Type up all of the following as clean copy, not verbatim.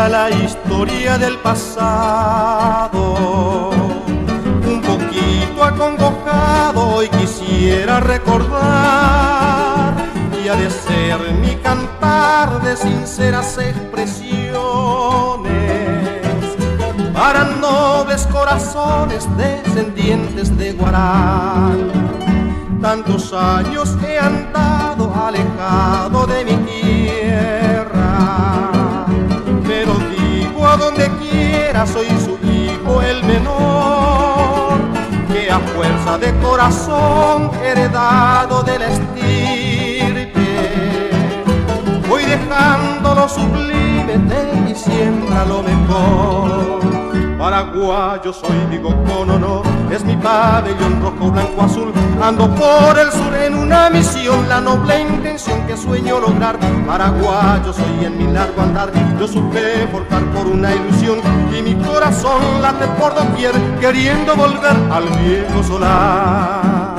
mira la historia del pasado, un poquito acongojado y quisiera recordar, y ha de ser mi cantar de sinceras expresiones para nobles corazones descendientes de Guarán. Tantos años he andado alejado de mi tierra, pero digo a donde quiera soy su hijo el menor, que a fuerza de corazón heredado de la estirpe, voy dejando lo sublime de mi siembra lo mejor. Paraguayo soy, digo con honor, es mi pabellón rojo, blanco, azul. Ando por el sur en una misión, la noble intención que sueño lograr. Paraguayo soy en mi largo andar, yo supe forjar por una ilusión, y mi corazón late por doquier, queriendo volver al viejo solar.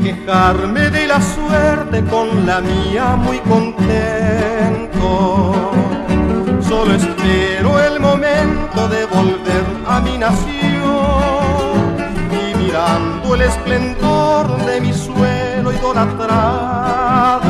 Quejarme de la suerte, con la mía muy contento. Solo espero el momento de volver a mi nación, y mirando el esplendor de mi suelo idolatrado,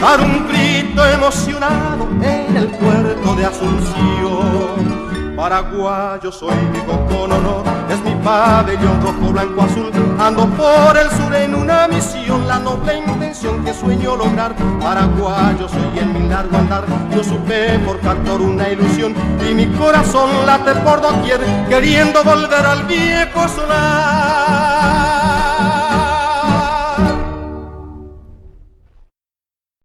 dar un grito emocionado en el puerto de Asunción. Paraguayo soy, digo con honor, es mi pabellón rojo, blanco, azul. Ando por el sur en una misión, la noble intención que sueño lograr. Paraguayo soy en mi largo andar, yo supe forjar por una ilusión, y mi corazón late por doquier, queriendo volver al viejo solar.